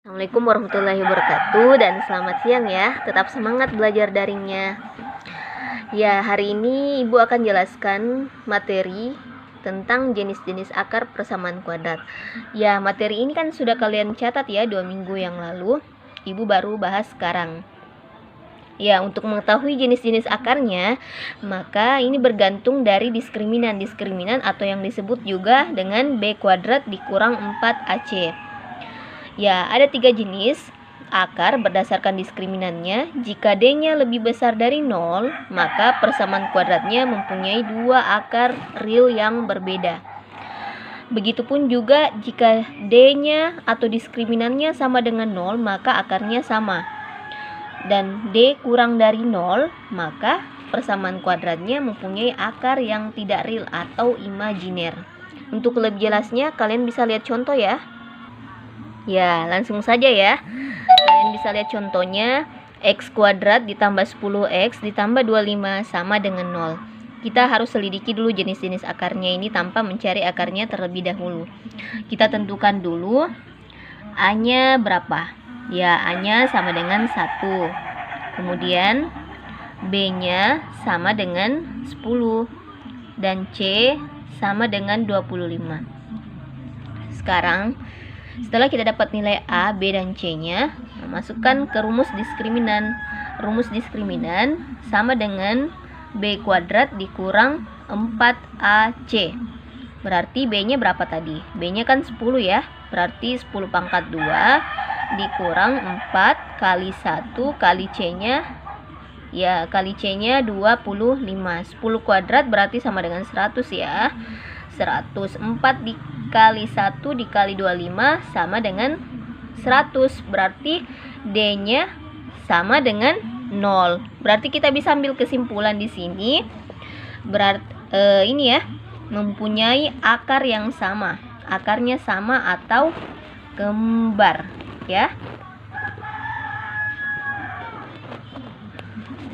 Assalamualaikum warahmatullahi wabarakatuh dan selamat siang ya. Tetap semangat belajar daringnya. Ya, hari ini Ibu akan jelaskan materi tentang jenis-jenis akar persamaan kuadrat. Ya, materi ini kan sudah kalian catat ya 2 minggu yang lalu. Ibu baru bahas sekarang. Ya, untuk mengetahui jenis-jenis akarnya, maka ini bergantung dari diskriminan atau yang disebut juga dengan B kuadrat dikurang 4AC. Ya, ada 3 jenis akar berdasarkan diskriminannya. Jika D-nya lebih besar dari 0, maka persamaan kuadratnya mempunyai 2 akar real yang berbeda. Begitupun juga jika D-nya atau diskriminannya sama dengan 0, maka akarnya sama. Dan D kurang dari 0, maka persamaan kuadratnya mempunyai akar yang tidak real atau imajiner. Untuk lebih jelasnya, kalian bisa lihat contoh ya. Ya, langsung saja ya. Kalian bisa lihat contohnya. X kuadrat ditambah 10X ditambah 25 sama dengan 0. Kita harus selidiki dulu jenis-jenis akarnya ini tanpa mencari akarnya terlebih dahulu. Kita tentukan dulu A-nya berapa. Ya, A-nya sama dengan 1. Kemudian B-nya sama dengan 10. Dan C sama dengan 25. Sekarang setelah kita dapat nilai A, B, dan C-nya, masukkan ke rumus diskriminan. Rumus diskriminan sama dengan B kuadrat dikurang 4AC. Berarti B-nya berapa tadi? B-nya kan 10 ya. Berarti 10 pangkat 2 dikurang 4 kali 1 kali C-nya. Ya, kali C-nya 25. 10 kuadrat berarti sama dengan 100 ya. 104 dikali 1 dikali 25 sama dengan 100. Berarti D-nya sama dengan 0. Berarti kita bisa ambil kesimpulan di sini. Berarti ini ya, mempunyai akar yang sama. Akarnya sama atau kembar ya.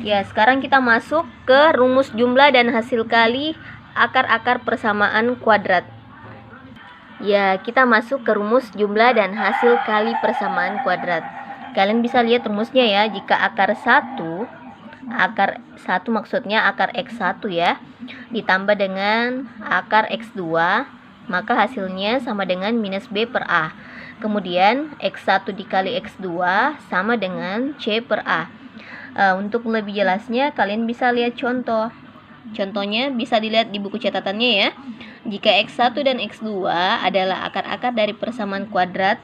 Ya, sekarang kita masuk ke rumus jumlah dan hasil kali akar-akar persamaan kuadrat. Ya, kita masuk ke rumus jumlah dan hasil kali persamaan kuadrat. Kalian bisa lihat rumusnya ya. Jika akar 1 maksudnya akar X1 ya, ditambah dengan akar X2, maka hasilnya sama dengan minus B per A. Kemudian X1 dikali X2 sama dengan C per A. Untuk lebih jelasnya kalian bisa lihat contoh. Contohnya bisa dilihat di buku catatannya ya. Jika X1 dan X2 adalah akar-akar dari persamaan kuadrat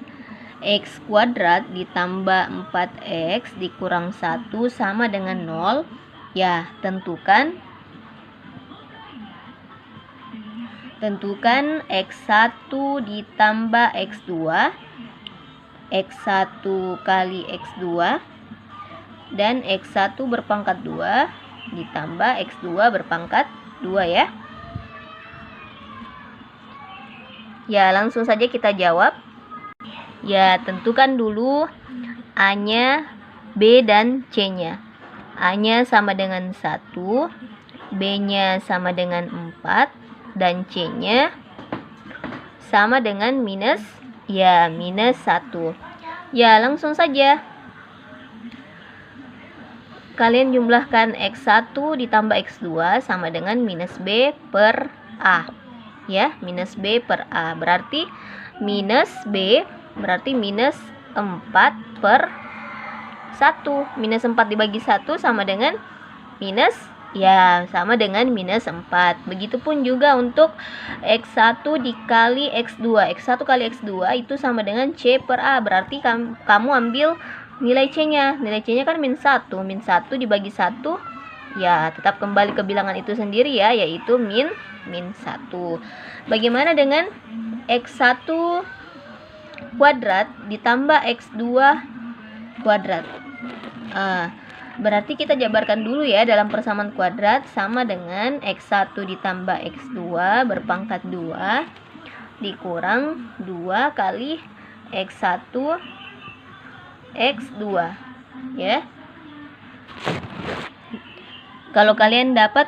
X kuadrat ditambah 4X dikurang 1 sama dengan 0, ya tentukan X1 ditambah X2, X1 kali X2, dan X1 berpangkat 2 ditambah X2 berpangkat 2 ya. Ya, langsung saja kita jawab. Ya, tentukan dulu A-nya, B, dan C-nya. A-nya sama dengan 1, B-nya sama dengan 4, dan C-nya sama dengan minus 1. Ya, langsung saja. Kalian jumlahkan X1 ditambah X2 sama dengan minus B per A. Ya, minus B per A. Berarti minus B berarti minus 4 per 1. Minus 4 dibagi 1 sama dengan minus, ya sama dengan minus 4. Begitupun juga untuk X1 dikali X2. X1 kali X2 itu sama dengan C per A. Berarti kamu ambil nilai C-nya. Nilai C-nya kan min 1. Min 1 dibagi 1, ya tetap kembali ke bilangan itu sendiri ya, yaitu min 1. Bagaimana dengan X1 kuadrat ditambah X2 kuadrat? Berarti kita jabarkan dulu ya. Dalam persamaan kuadrat sama dengan X1 ditambah X2 berpangkat 2 dikurang 2 kali X1 X2 ya. Kalau kalian dapat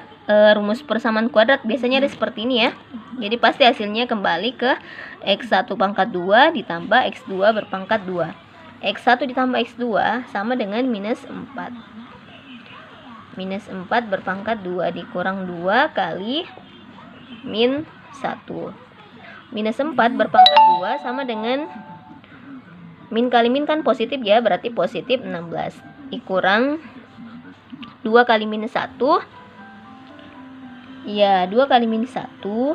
rumus persamaan kuadrat biasanya ada seperti ini ya. Jadi pasti hasilnya kembali ke X1 pangkat 2 ditambah X2 berpangkat 2. X1 ditambah X2 sama dengan minus 4. Minus 4 berpangkat 2 dikurang 2 kali min 1. Minus 4 berpangkat 2 sama dengan min kali min kan positif ya, berarti positif 16. Dikurang 2 kali minus 1. Ya, 2 kali minus 1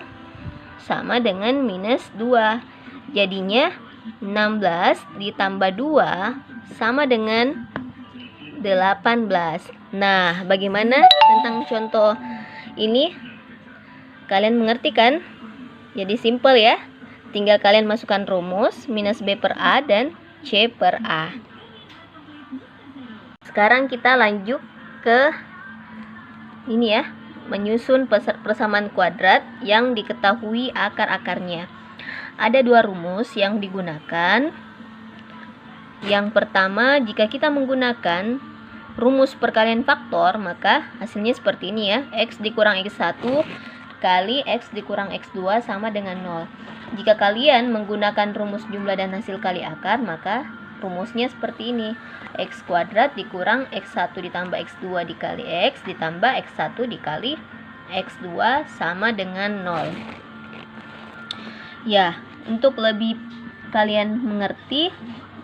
sama dengan minus 2. Jadinya 16 ditambah 2 sama dengan 18. Nah, bagaimana tentang contoh ini? Kalian mengerti kan? Jadi simple ya. Tinggal kalian masukkan rumus minus B per A dan C per A. Sekarang kita lanjut ke ini ya, menyusun persamaan kuadrat yang diketahui akar-akarnya. Ada dua rumus yang digunakan. Yang pertama, jika kita menggunakan rumus perkalian faktor, maka hasilnya seperti ini ya. X dikurang X1 kali X dikurang X2 sama dengan 0. Jika kalian menggunakan rumus jumlah dan hasil kali akar, maka rumusnya seperti ini. X kuadrat dikurang X1 ditambah X2 dikali X ditambah X1 dikali X2 sama dengan 0. Ya, untuk lebih kalian mengerti,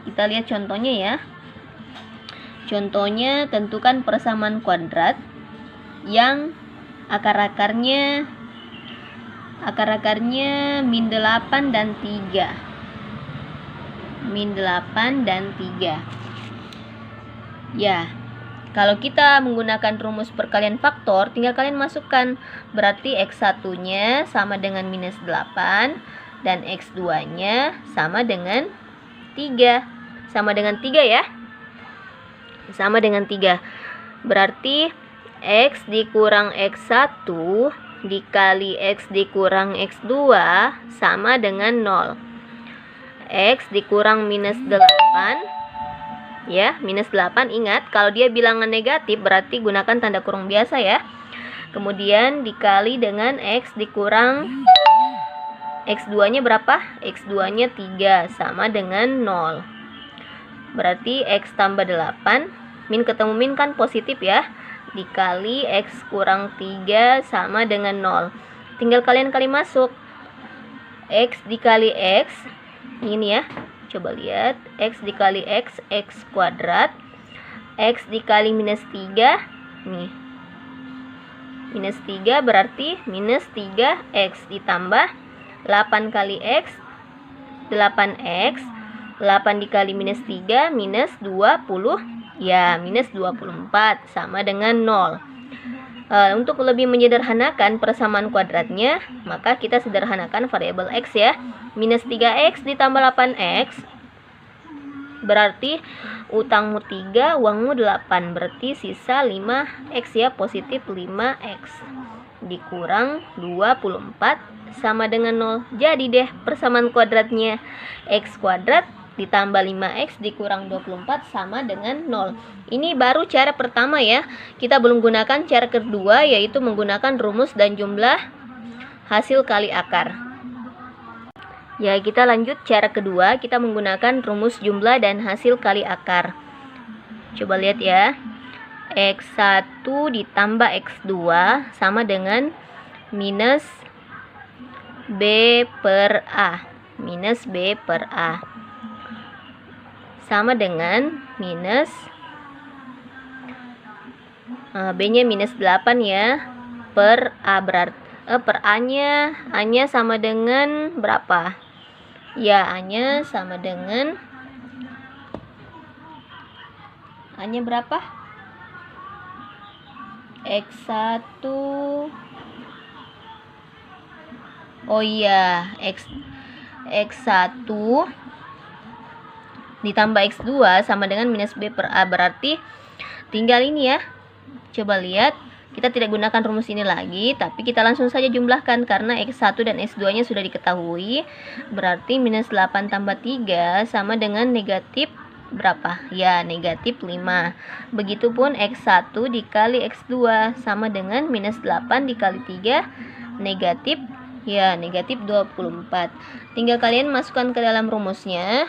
kita lihat contohnya ya. Contohnya, tentukan persamaan kuadrat yang akar-akarnya min 8 dan 3. Min 8 dan 3. Ya, kalau kita menggunakan rumus perkalian faktor, tinggal kalian masukkan. Berarti X1-nya sama dengan minus 8 dan X2-nya sama dengan 3. Sama dengan 3 ya. Sama dengan 3. Berarti X dikurang X1 dikali X dikurang X2 sama dengan 0. X dikurang minus 8 ya, minus 8. Ingat, kalau dia bilangan negatif berarti gunakan tanda kurung biasa ya. Kemudian dikali dengan X dikurang X2-nya berapa? X2-nya 3 sama dengan 0. Berarti X tambah 8, min ketemu min kan positif ya, dikali X kurang 3 sama dengan 0. Tinggal kalian kali masuk. X dikali X, ini ya, coba lihat. X dikali X, X kuadrat. X dikali minus 3, nih, minus 3 berarti minus 3X ditambah 8 kali X, 8X. 8 dikali minus 3 minus 20, ya, minus 24 sama dengan 0. Untuk lebih menyederhanakan persamaan kuadratnya, maka kita sederhanakan variabel X ya. Minus 3X ditambah 8X berarti utangmu 3, uangmu 8, berarti sisa 5X ya, positif 5X dikurang 24 sama dengan 0. Jadi deh persamaan kuadratnya X kuadrat ditambah 5X dikurang 24 sama dengan 0. Ini baru cara pertama ya. Kita belum gunakan cara kedua, yaitu menggunakan rumus dan jumlah hasil kali akar. Ya, kita lanjut cara kedua. Kita menggunakan rumus jumlah dan hasil kali akar. Coba lihat ya. X1 ditambah X2 sama dengan minus B per A. Minus B per A sama dengan minus B-nya minus 8 ya, per A, berarti per A-nya sama dengan berapa? Ya, A-nya sama dengan A-nya berapa? X1. Oh iya, X1 ditambah X2 sama dengan minus B per A, berarti tinggal ini ya. Coba lihat, kita tidak gunakan rumus ini lagi, tapi kita langsung saja jumlahkan karena X1 dan X2 nya sudah diketahui. Berarti minus 8 tambah 3 sama dengan negatif berapa? Ya, negatif 5. Begitupun X1 dikali X2 sama dengan minus 8 dikali 3 negatif, ya, negatif 24. Tinggal kalian masukkan ke dalam rumusnya.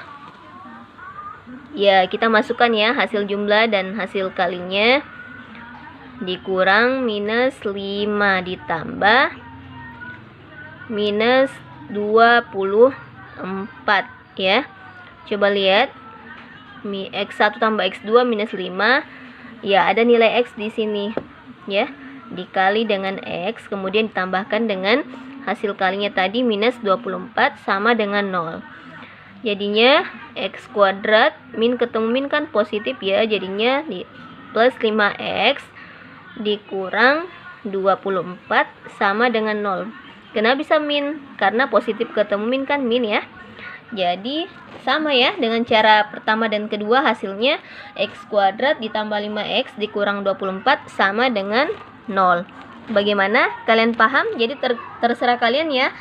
Ya, kita masukkan ya hasil jumlah dan hasil kalinya. Dikurang minus 5 ditambah minus 24 ya. Coba lihat. X1 tambah X2 minus 5. Ya, ada nilai X di sini ya. Dikali dengan X, kemudian ditambahkan dengan hasil kalinya tadi minus 24 sama dengan 0. Jadinya X kuadrat, min ketemu min kan positif ya, jadinya plus 5X dikurang 24 sama dengan 0. Kenapa bisa min? Karena positif ketemu min kan min ya. Jadi sama ya dengan cara pertama dan kedua, hasilnya X kuadrat ditambah 5X dikurang 24 sama dengan 0. Bagaimana? Kalian paham? Jadi terserah kalian ya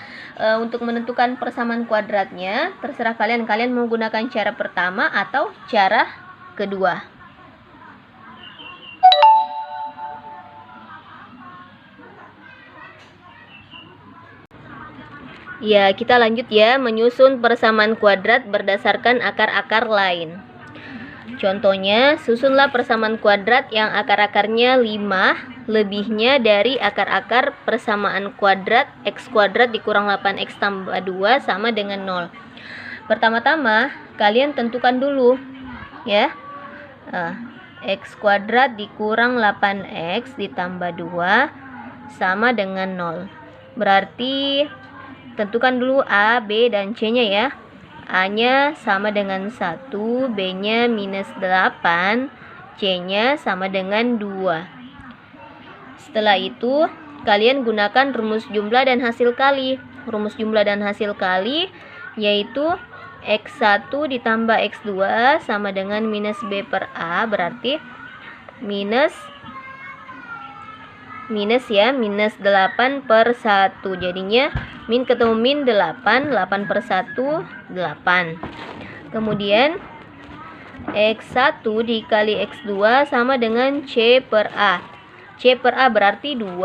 untuk menentukan persamaan kuadratnya. Terserah kalian mau gunakan cara pertama atau cara kedua. Ya, kita lanjut ya, menyusun persamaan kuadrat berdasarkan akar-akar lain. Contohnya, susunlah persamaan kuadrat yang akar-akarnya 5 lebihnya dari akar-akar persamaan kuadrat X kuadrat dikurang 8X tambah 2 sama dengan 0. Pertama-tama, kalian tentukan dulu ya. X kuadrat dikurang 8X ditambah 2 sama dengan 0. Berarti tentukan dulu A, B, dan C-nya ya. A-nya sama dengan 1, B-nya minus 8, C-nya sama dengan 2. Setelah itu, kalian gunakan rumus jumlah dan hasil kali. Rumus jumlah dan hasil kali yaitu X1 ditambah X2 sama dengan minus B per A, berarti minus ya, minus 8 per 1. Jadinya min ketemu min 8 per 1 8. Kemudian X1 dikali X2 sama dengan C per A. C per A berarti 2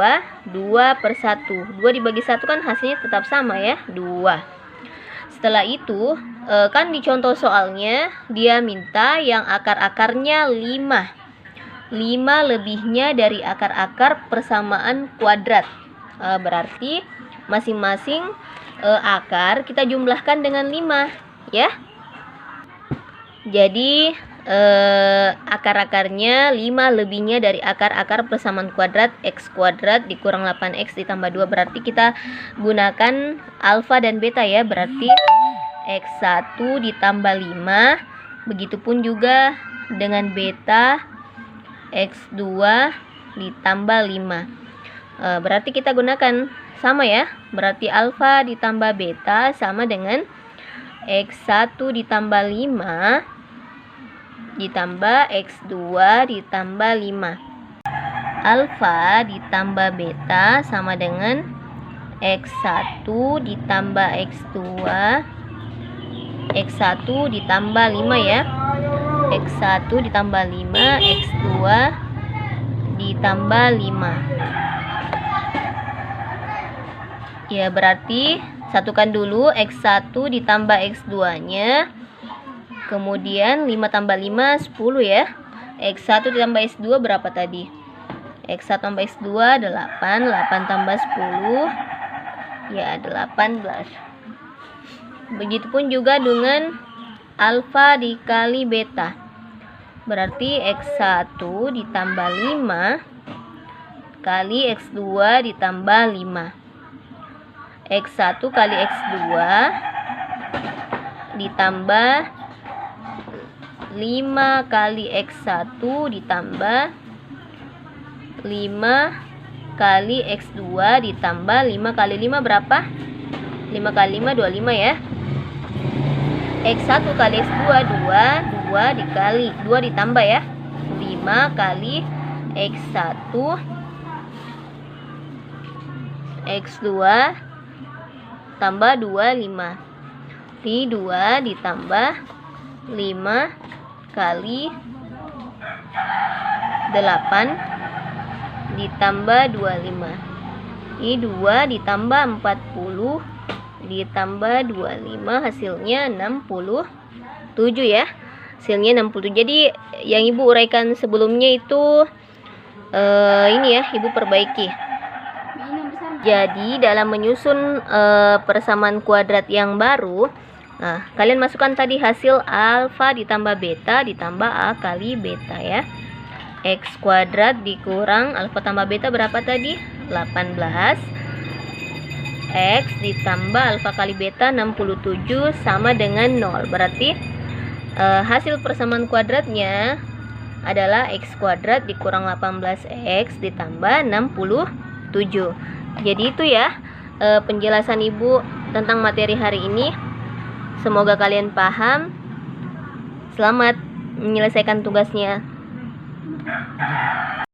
per 1. 2 dibagi 1 kan hasilnya tetap sama ya, 2. Setelah itu kan di contoh soalnya dia minta yang akar-akarnya 5 lebihnya dari akar-akar persamaan kuadrat. Berarti masing-masing akar kita jumlahkan dengan 5 ya. Jadi akar-akarnya 5 lebihnya dari akar-akar persamaan kuadrat X kuadrat dikurang 8X ditambah 2. Berarti kita gunakan alfa dan beta ya. Berarti X1 ditambah 5. Begitupun juga dengan beta X2 ditambah 5. Berarti kita gunakan sama ya. Berarti alfa ditambah beta sama dengan X1 ditambah 5 ditambah X2 ditambah 5. Alfa ditambah beta sama dengan X1 ditambah X2 X1 ditambah 5 ya. X1 ditambah 5, X2 ditambah 5. Ya, berarti satukan dulu X1 ditambah X2-nya. Kemudian 5 tambah 5, 10 ya. X1 ditambah X2 berapa tadi? X1 tambah X2, 8. 8 tambah 10, ya 18. Begitupun juga dengan alfa dikali beta. Berarti X1 ditambah 5 kali X2 ditambah 5. X1 kali X2 ditambah 5 kali X1 ditambah 5 kali X2 ditambah 5 kali 5 berapa? 5 kali 5, 25 ya. X1 kali X2 2 dikali 2 ditambah ya 5 kali X1 X2 tambah 2 5. Ini 2 ditambah 5 kali 8 ditambah 25. Ini 2 ditambah 40 ditambah 25, hasilnya 67 ya. hasilnya 67. Jadi yang ibu uraikan sebelumnya itu ini ya, ibu perbaiki. Jadi dalam menyusun persamaan kuadrat yang baru, nah kalian masukkan tadi hasil alfa ditambah beta ditambah a kali beta ya. X kuadrat dikurang alfa tambah beta berapa tadi? 18. X ditambah alfa kali beta 67 sama dengan 0. Berarti hasil persamaan kuadratnya adalah X kuadrat dikurang 18X ditambah 67. Jadi itu ya penjelasan ibu tentang materi hari ini. Semoga kalian paham. Selamat menyelesaikan tugasnya.